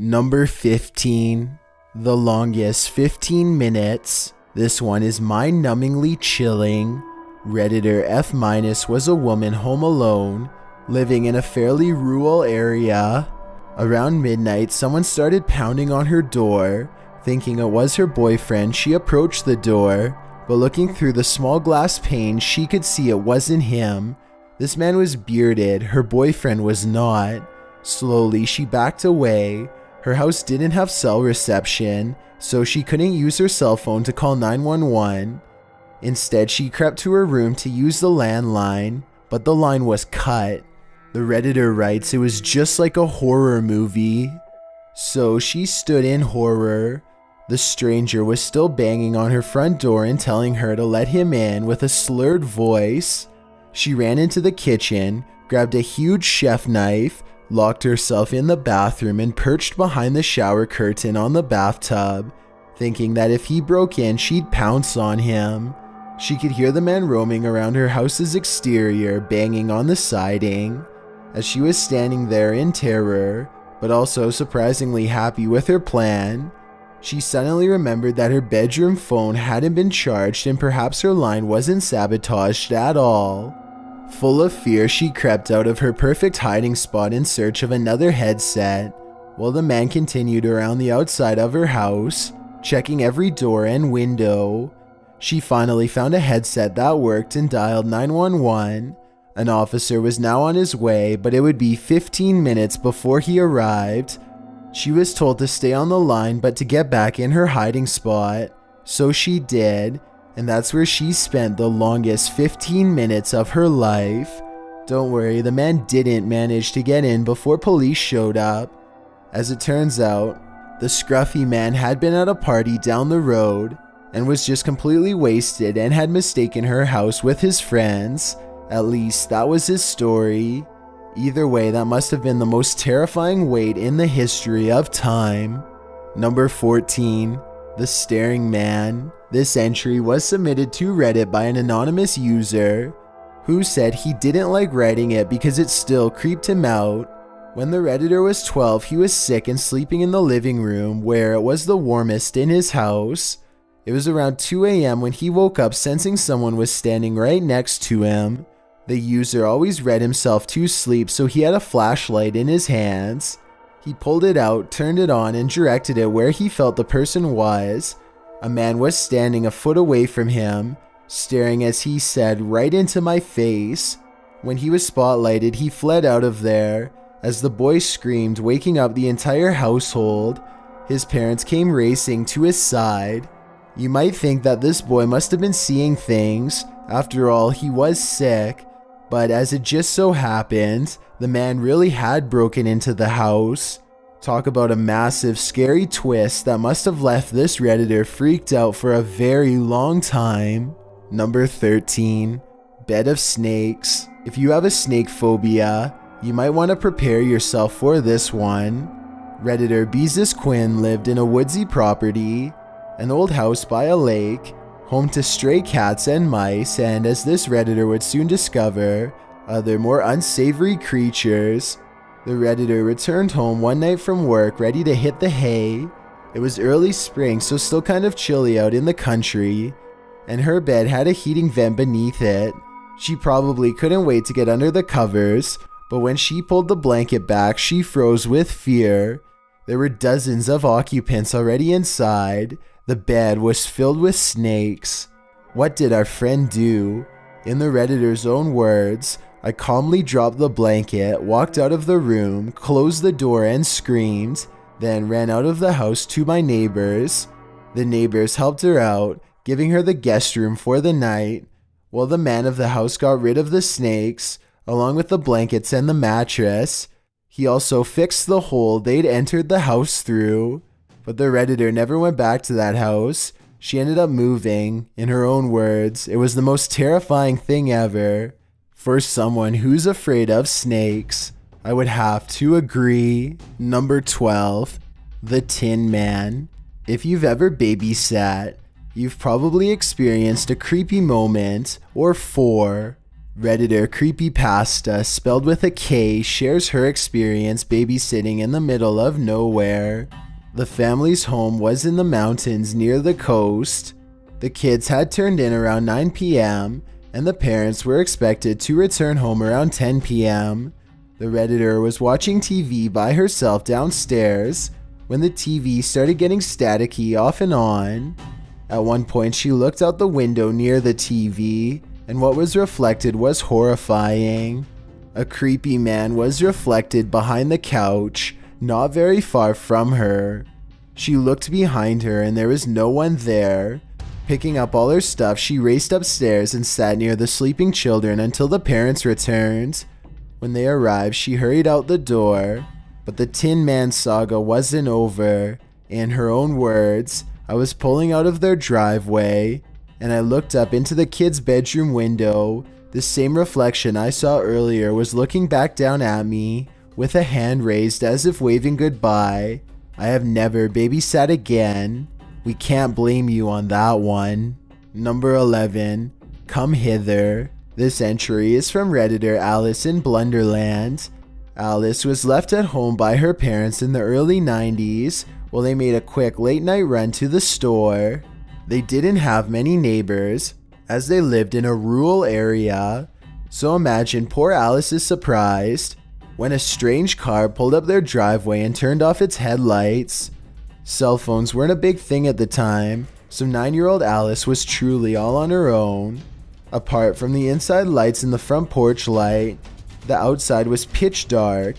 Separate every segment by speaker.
Speaker 1: Number 15. The longest 15 minutes. This one is mind-numbingly chilling. Redditor F- was a woman home alone, living in a fairly rural area. Around midnight, someone started pounding on her door. Thinking it was her boyfriend, she approached the door, but looking through the small glass pane, she could see it wasn't him. This man was bearded, her boyfriend was not. Slowly, she backed away. Her house didn't have cell reception, so she couldn't use her cell phone to call 911. Instead, she crept to her room to use the landline, but the line was cut. The Redditor writes it was just like a horror movie. So she stood in horror. The stranger was still banging on her front door and telling her to let him in with a slurred voice. She ran into the kitchen, grabbed a huge chef knife, locked herself in the bathroom and perched behind the shower curtain on the bathtub, thinking that if he broke in, she'd pounce on him. She could hear the man roaming around her house's exterior, banging on the siding. As she was standing there in terror, but also surprisingly happy with her plan, she suddenly remembered that her bedroom phone hadn't been charged and perhaps her line wasn't sabotaged at all. Full of fear, she crept out of her perfect hiding spot in search of another headset, while the man continued around the outside of her house, checking every door and window. She finally found a headset that worked and dialed 911. An officer was now on his way, but it would be 15 minutes before he arrived. She was told to stay on the line but to get back in her hiding spot. So she did, and that's where she spent the longest 15 minutes of her life. Don't worry, the man didn't manage to get in before police showed up. As it turns out, the scruffy man had been at a party down the road and was just completely wasted and had mistaken her house with his friends. At least that was his story. Either way, that must have been the most terrifying wait in the history of time. Number 14. The Staring Man. This entry was submitted to Reddit by an anonymous user who said he didn't like writing it because it still creeped him out. When the Redditor was 12, he was sick and sleeping in the living room where it was the warmest in his house. It was around 2 a.m. when he woke up sensing someone was standing right next to him. The user always read himself to sleep, so he had a flashlight in his hands. He pulled it out, turned it on, and directed it where he felt the person was. A man was standing a foot away from him, staring, as he said, right into my face. When he was spotlighted, he fled out of there. As the boy screamed, waking up the entire household, his parents came racing to his side. You might think that this boy must have been seeing things. After all, he was sick. But as it just so happened, the man really had broken into the house. Talk about a massive, scary twist that must have left this Redditor freaked out for a very long time. Number 13. Bed of Snakes. If you have a snake phobia, you might want to prepare yourself for this one. Redditor Beezus Quinn lived in a woodsy property, an old house by a lake, home to stray cats and mice, and as this Redditor would soon discover, other more unsavory creatures. The Redditor returned home one night from work ready to hit the hay. It was early spring, so still kind of chilly out in the country, and her bed had a heating vent beneath it. She probably couldn't wait to get under the covers, but when she pulled the blanket back, she froze with fear. There were dozens of occupants already inside. The bed was filled with snakes. What did our friend do? In the Redditor's own words, I calmly dropped the blanket, walked out of the room, closed the door and screamed, then ran out of the house to my neighbors. The neighbors helped her out, giving her the guest room for the night, while the man of the house got rid of the snakes, along with the blankets and the mattress. He also fixed the hole they'd entered the house through. But the Redditor never went back to that house. She ended up moving. In her own words, it was the most terrifying thing ever. For someone who's afraid of snakes, I would have to agree. Number 12. The Tin Man. If you've ever babysat, you've probably experienced a creepy moment, or four. Redditor Creepypasta, spelled with a K, shares her experience babysitting in the middle of nowhere. The family's home was in the mountains near the coast. The kids had turned in around 9 p.m., and the parents were expected to return home around 10 p.m. The Redditor was watching TV by herself downstairs when the TV started getting staticky off and on. At one point, she looked out the window near the TV, and what was reflected was horrifying. A creepy man was reflected behind the couch, not very far from her. She looked behind her and there was no one there. Picking up all her stuff, she raced upstairs and sat near the sleeping children until the parents returned. When they arrived, she hurried out the door, but the Tin Man saga wasn't over. In her own words, "I was pulling out of their driveway, and I looked up into the kids' bedroom window. The same reflection I saw earlier was looking back down at me, with a hand raised as if waving goodbye. I have never babysat again. We can't blame you on that one." Number 11. Come Hither. This entry is from Redditor Alice in Blunderland. Alice was left at home by her parents in the early 90s while they made a quick late night run to the store. They didn't have many neighbors, as they lived in a rural area, so imagine poor Alice's surprise when a strange car pulled up their driveway and turned off its headlights. Cell phones weren't a big thing at the time, so 9-year-old Alice was truly all on her own. Apart from the inside lights and the front porch light, the outside was pitch dark,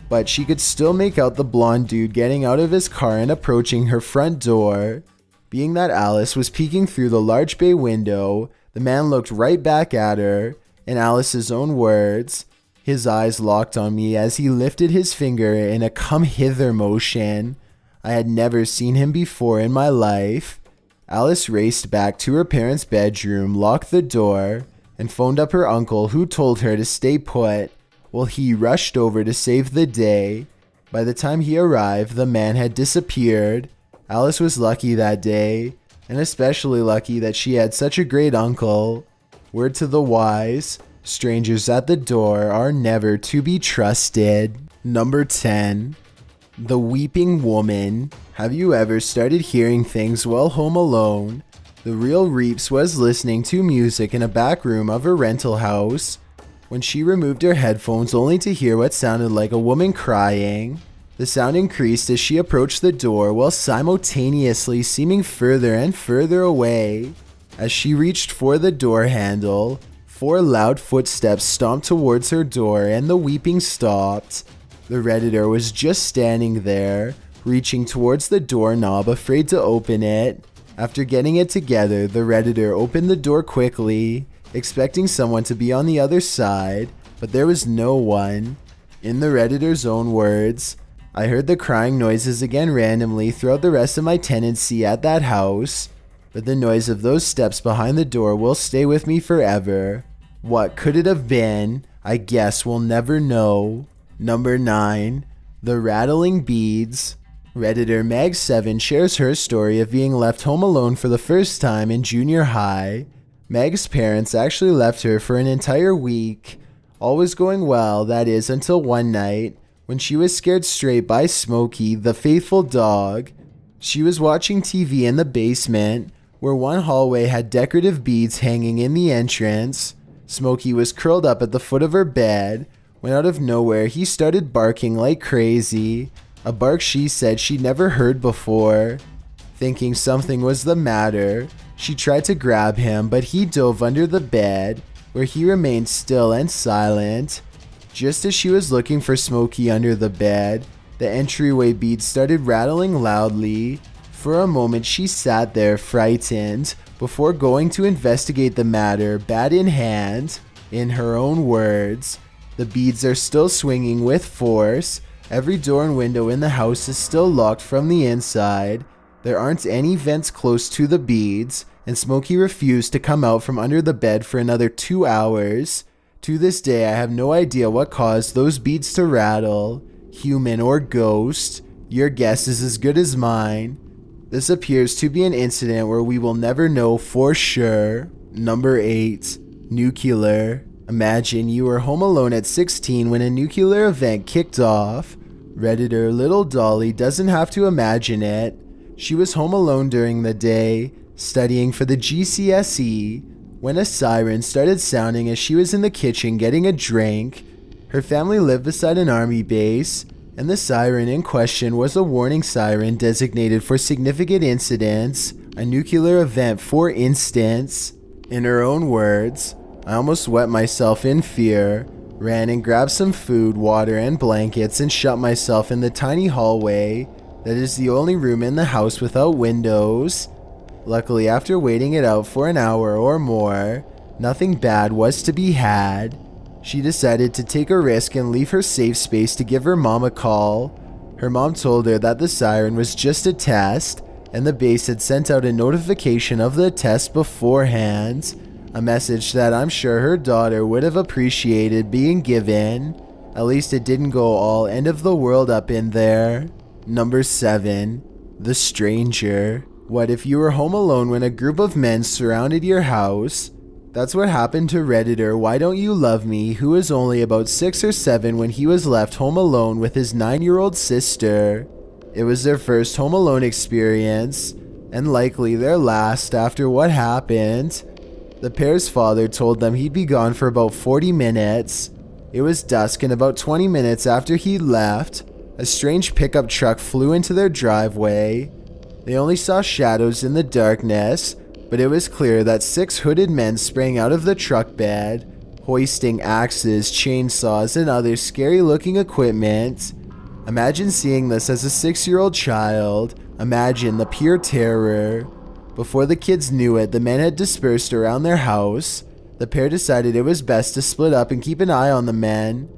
Speaker 1: but she could still make out the blonde dude getting out of his car and approaching her front door. Being that Alice was peeking through the large bay window, the man looked right back at her. In Alice's own words, his eyes locked on me as he lifted his finger in a come hither motion. I had never seen him before in my life. Alice raced back to her parents' bedroom, locked the door, and phoned up her uncle, who told her to stay put while he rushed over to save the day. By the time he arrived, the man had disappeared. Alice was lucky that day, and especially lucky that she had such a great uncle. Word to the wise, strangers at the door are never to be trusted. Number 10. The Weeping Woman. Have you ever started hearing things while home alone? The real Reeps was listening to music in a back room of her rental house when she removed her headphones only to hear what sounded like a woman crying. The sound increased as she approached the door while simultaneously seeming further and further away. As she reached for the door handle, 4 loud footsteps stomped towards her door and the weeping stopped. The Redditor was just standing there, reaching towards the doorknob, afraid to open it. After getting it together, the Redditor opened the door quickly, expecting someone to be on the other side, but there was no one. In the Redditor's own words, "I heard the crying noises again randomly throughout the rest of my tenancy at that house, but the noise of those steps behind the door will stay with me forever. What could it have been? I guess we'll never know." Number 9. The Rattling Beads. Redditor Mag7 shares her story of being left home alone for the first time in junior high. Meg's parents actually left her for an entire week. All was going well, that is, until one night, when she was scared straight by Smokey, the faithful dog. She was watching TV in the basement, where one hallway had decorative beads hanging in the entrance. Smokey was curled up at the foot of her bed, when out of nowhere he started barking like crazy, a bark she said she'd never heard before. Thinking something was the matter, she tried to grab him, but he dove under the bed, where he remained still and silent. Just as she was looking for Smokey under the bed, the entryway beads started rattling loudly. For a moment she sat there frightened, before going to investigate the matter, bat in hand. In her own words, "The beads are still swinging with force. Every door and window in the house is still locked from the inside. There aren't any vents close to the beads, and Smokey refused to come out from under the bed for another 2 hours. To this day, I have no idea what caused those beads to rattle. Human or ghost, your guess is as good as mine. This appears to be an incident where we will never know for sure." Number 8. Nuclear. Imagine you were home alone at 16 when a nuclear event kicked off. Redditor Little Dolly doesn't have to imagine it. She was home alone during the day, studying for the GCSE, when a siren started sounding as she was in the kitchen getting a drink. Her family lived beside an army base, and the siren in question was a warning siren designated for significant incidents, a nuclear event for instance. In her own words, I almost wet myself in fear, ran and grabbed some food, water, and blankets and shut myself in the tiny hallway that is the only room in the house without windows. Luckily, after waiting it out for an hour or more, nothing bad was to be had. She decided to take a risk and leave her safe space to give her mom a call. Her mom told her that the siren was just a test, and the base had sent out a notification of the test beforehand, a message that I'm sure her daughter would have appreciated being given. At least it didn't go all end of the world up in there. Number 7. The Stranger. What if you were home alone when a group of men surrounded your house? That's what happened to Redditor Why Don't You Love Me, who was only about 6 or 7 when he was left home alone with his 9-year-old sister. It was their first home alone experience, and likely their last after what happened. The pair's father told them he'd be gone for about 40 minutes. It was dusk, and about 20 minutes after he left, a strange pickup truck flew into their driveway. They only saw shadows in the darkness, but it was clear that 6 hooded men sprang out of the truck bed, hoisting axes, chainsaws, and other scary-looking equipment. Imagine seeing this as a 6-year-old child. Imagine the pure terror. Before the kids knew it, the men had dispersed around their house. The pair decided it was best to split up and keep an eye on the men.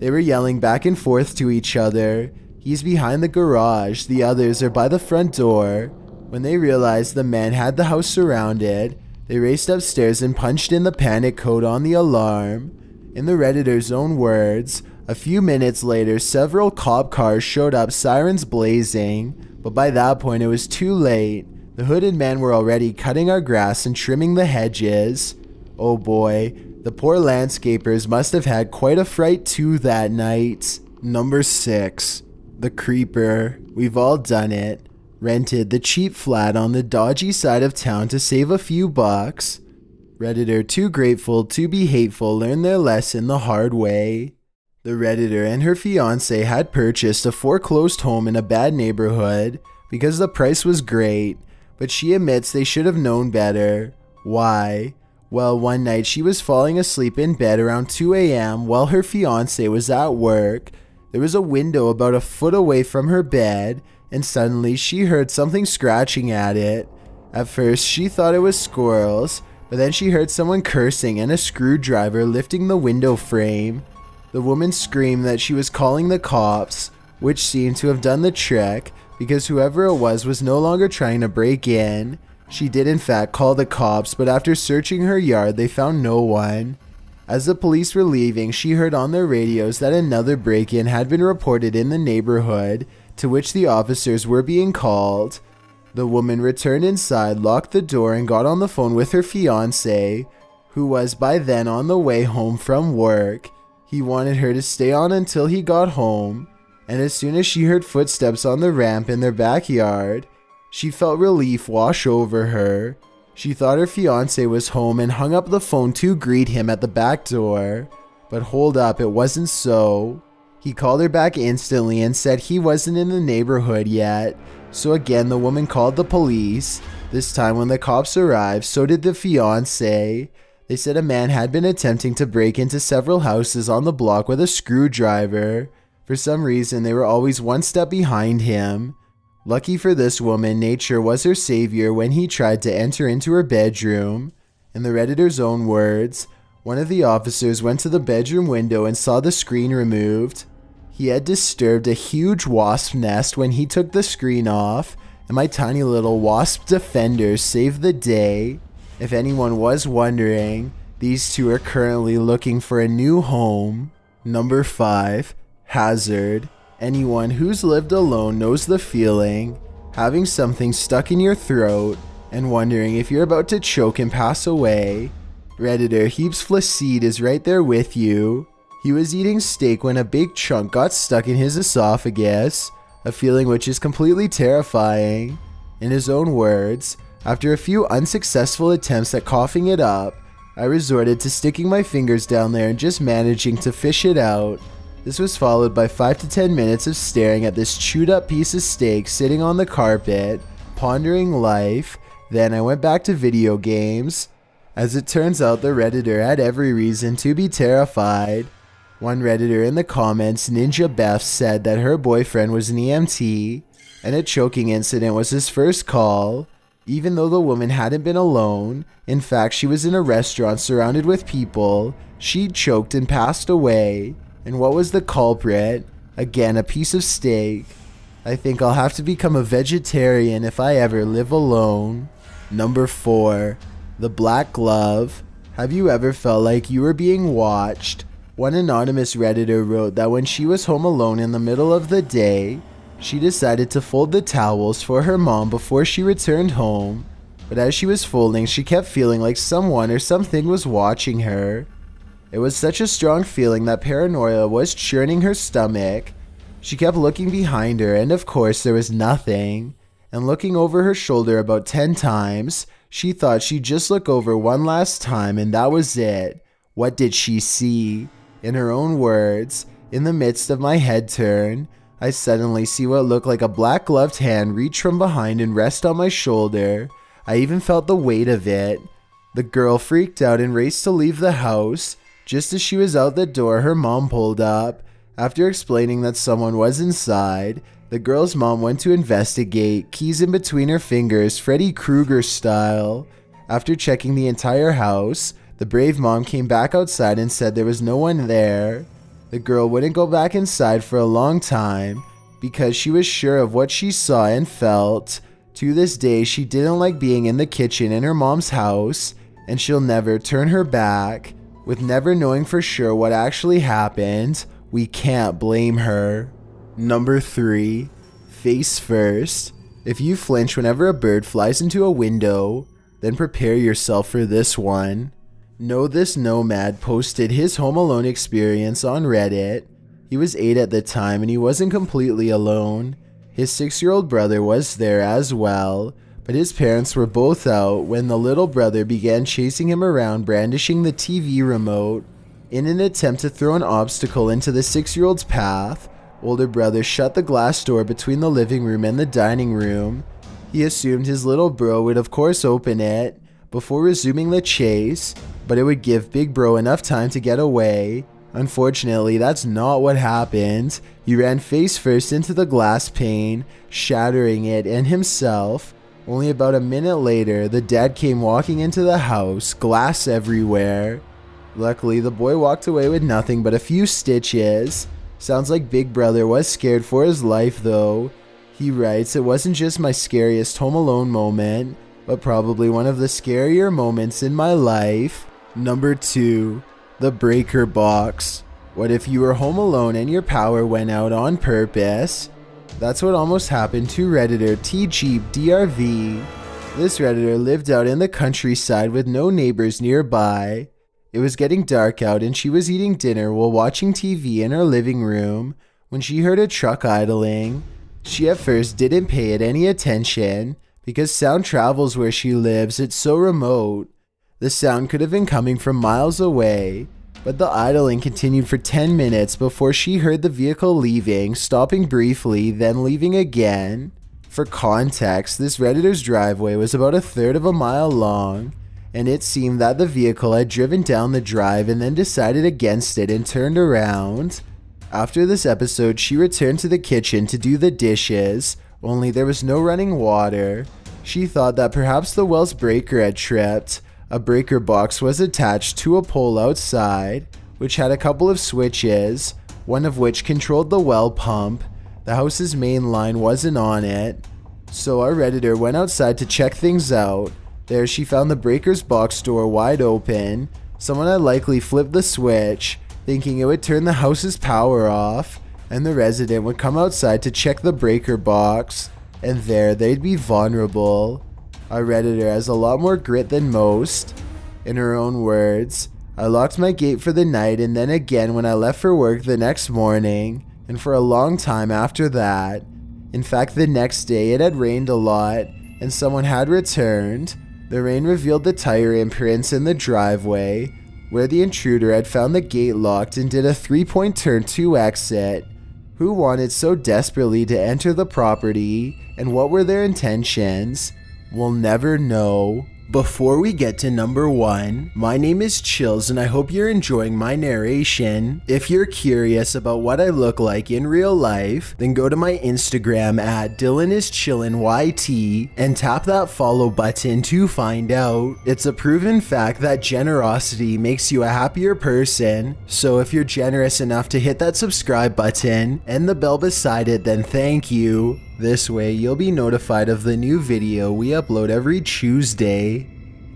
Speaker 1: They were yelling back and forth to each other. He's behind the garage, the others are by the front door. When they realized the men had the house surrounded, they raced upstairs and punched in the panic code on the alarm. In the Redditor's own words, a few minutes later, several cop cars showed up, sirens blazing, but by that point it was too late. The hooded men were already cutting our grass and trimming the hedges. Oh boy, the poor landscapers must have had quite a fright too that night. Number 6. The Creeper. We've all done it. Rented the cheap flat on the dodgy side of town to save a few bucks. Redditor Too Grateful to Be Hateful learned their lesson the hard way. The Redditor and her fiancé had purchased a foreclosed home in a bad neighborhood because the price was great, but she admits they should have known better. Why? Well, one night she was falling asleep in bed around 2 a.m. while her fiancé was at work. There was a window about a foot away from her bed, and suddenly she heard something scratching at it. At first she thought it was squirrels, but then she heard someone cursing and a screwdriver lifting the window frame. The woman screamed that she was calling the cops, which seemed to have done the trick because whoever it was no longer trying to break in. She did in fact call the cops, but after searching her yard they found no one. As the police were leaving, she heard on their radios that another break-in had been reported in the neighborhood, to which the officers were being called. The woman returned inside, locked the door, and got on the phone with her fiancé, who was by then on the way home from work. He wanted her to stay on until he got home, and as soon as she heard footsteps on the ramp in their backyard, she felt relief wash over her. She thought her fiancé was home and hung up the phone to greet him at the back door. But hold up, it wasn't so. He called her back instantly and said he wasn't in the neighborhood yet. So again, the woman called the police. This time when the cops arrived, so did the fiancé. They said a man had been attempting to break into several houses on the block with a screwdriver. For some reason, they were always one step behind him. Lucky for this woman, nature was her savior when he tried to enter into her bedroom. In the Redditor's own words, one of the officers went to the bedroom window and saw the screen removed. He had disturbed a huge wasp nest when he took the screen off, and my tiny little wasp defender saved the day. If anyone was wondering, these two are currently looking for a new home. Number 5. Hazard. Anyone who's lived alone knows the feeling, having something stuck in your throat and wondering if you're about to choke and pass away. Redditor Heaps Flacide is right there with you. He was eating steak when a big chunk got stuck in his esophagus, a feeling which is completely terrifying. In his own words, after a few unsuccessful attempts at coughing it up, I resorted to sticking my fingers down there and just managing to fish it out. This was followed by 5 to 10 minutes of staring at this chewed up piece of steak sitting on the carpet, pondering life. Then I went back to video games. As it turns out, the Redditor had every reason to be terrified. One Redditor in the comments, Ninja Beth, said that her boyfriend was an EMT and a choking incident was his first call, even though the woman hadn't been alone. In fact, she was in a restaurant surrounded with people. She'd choked and passed away. And what was the culprit? Again, a piece of steak. I think I'll have to become a vegetarian if I ever live alone. Number 4. The Black Glove. Have you ever felt like you were being watched? One anonymous Redditor wrote that when she was home alone in the middle of the day, she decided to fold the towels for her mom before she returned home. But as she was folding, she kept feeling like someone or something was watching her. It was such a strong feeling that paranoia was churning her stomach. She kept looking behind her, and of course there was nothing. And looking over her shoulder about 10 times, she thought she'd just look over one last time, and that was it. What did she see? In her own words, in the midst of my head turn, I suddenly see what looked like a black gloved hand reach from behind and rest on my shoulder. I even felt the weight of it. The girl freaked out and raced to leave the house. Just as she was out the door, her mom pulled up. After explaining that someone was inside, the girl's mom went to investigate, keys in between her fingers, Freddy Krueger style. After checking the entire house, the brave mom came back outside and said there was no one there. The girl wouldn't go back inside for a long time because she was sure of what she saw and felt. To this day, she didn't like being in the kitchen in her mom's house, and she'll never turn her back. With never knowing for sure what actually happened, we can't blame her. Number 3. Face first. If you flinch whenever a bird flies into a window, then prepare yourself for this one. Know This Nomad posted his Home Alone experience on Reddit. He was 8 at the time and he wasn't completely alone. His 6-year-old brother was there as well, but his parents were both out when the little brother began chasing him around brandishing the TV remote. In an attempt to throw an obstacle into the 6-year-old's path, older brother shut the glass door between the living room and the dining room. He assumed his little bro would of course open it before resuming the chase, but it would give big bro enough time to get away. Unfortunately, that's not what happened. He ran face first into the glass pane, shattering it and himself. Only about a minute later, the dad came walking into the house, glass everywhere. Luckily, the boy walked away with nothing but a few stitches. Sounds like Big Brother was scared for his life though. He writes, "It wasn't just my scariest Home Alone moment, but probably one of the scarier moments in my life." Number 2. The breaker box. What if you were home alone and your power went out on purpose? That's what almost happened to Redditor T-Jeep-DRV. This Redditor lived out in the countryside with no neighbors nearby. It was getting dark out and she was eating dinner while watching TV in her living room when she heard a truck idling. She at first didn't pay it any attention because sound travels where she lives, it's so remote. The sound could have been coming from miles away, but the idling continued for 10 minutes before she heard the vehicle leaving, stopping briefly, then leaving again. For context, this Redditor's driveway was about 1/3 of a mile long, and it seemed that the vehicle had driven down the drive and then decided against it and turned around. After this episode, she returned to the kitchen to do the dishes, only there was no running water. She thought that perhaps the well's breaker had tripped. A breaker box was attached to a pole outside, which had a couple of switches, one of which controlled the well pump. The house's main line wasn't on it. So our Redditor went outside to check things out. There she found the breaker's box door wide open. Someone had likely flipped the switch, thinking it would turn the house's power off, and the resident would come outside to check the breaker box, and there they'd be vulnerable. Our Redditor has a lot more grit than most. In her own words, "I locked my gate for the night and then again when I left for work the next morning, and for a long time after that. In fact, the next day it had rained a lot and someone had returned. The rain revealed the tire imprints in the driveway where the intruder had found the gate locked and did a 3-point turn to exit. Who wanted so desperately to enter the property, and what were their intentions? We'll never know." Before we get to number 1, my name is Chills and I hope you're enjoying my narration. If you're curious about what I look like in real life, then go to my Instagram at DylanIsChillinYT and tap that follow button to find out. It's a proven fact that generosity makes you a happier person, so if you're generous enough to hit that subscribe button and the bell beside it, then thank you. This way you'll be notified of the new video we upload every Tuesday.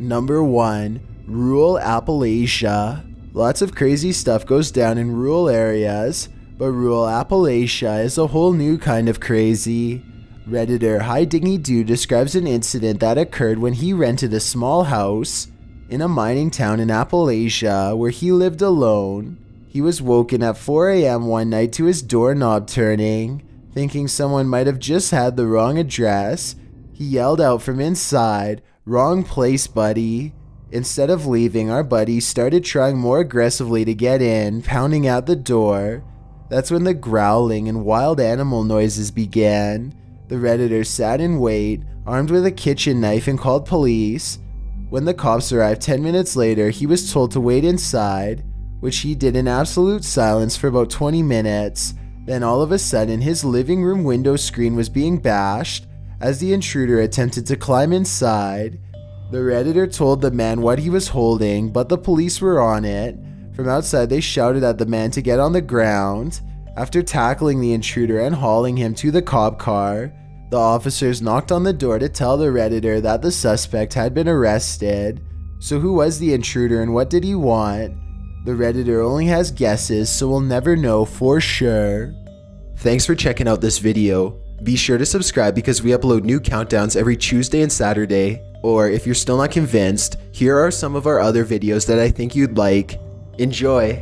Speaker 1: Number 1, rural Appalachia. Lots of crazy stuff goes down in rural areas, but rural Appalachia is a whole new kind of crazy. Redditor Hi Dingy Dude describes an incident that occurred when he rented a small house in a mining town in Appalachia where he lived alone. He was woken at 4 a.m. one night to his doorknob turning. Thinking someone might have just had the wrong address, he yelled out from inside, "Wrong place, buddy." Instead of leaving, our buddy started trying more aggressively to get in, pounding at the door. That's when the growling and wild animal noises began. The Redditor sat in wait, armed with a kitchen knife, and called police. When the cops arrived 10 minutes later, he was told to wait inside, which he did in absolute silence for about 20 minutes. Then all of a sudden, his living room window screen was being bashed as the intruder attempted to climb inside. The Redditor told the man what he was holding, but the police were on it. From outside, they shouted at the man to get on the ground. After tackling the intruder and hauling him to the cop car, the officers knocked on the door to tell the Redditor that the suspect had been arrested. So who was the intruder and what did he want? The Redditor only has guesses, so we'll never know for sure. Thanks for checking out this video. Be sure to subscribe because we upload new countdowns every Tuesday and Saturday. Or if you're still not convinced, here are some of our other videos that I think you'd like. Enjoy!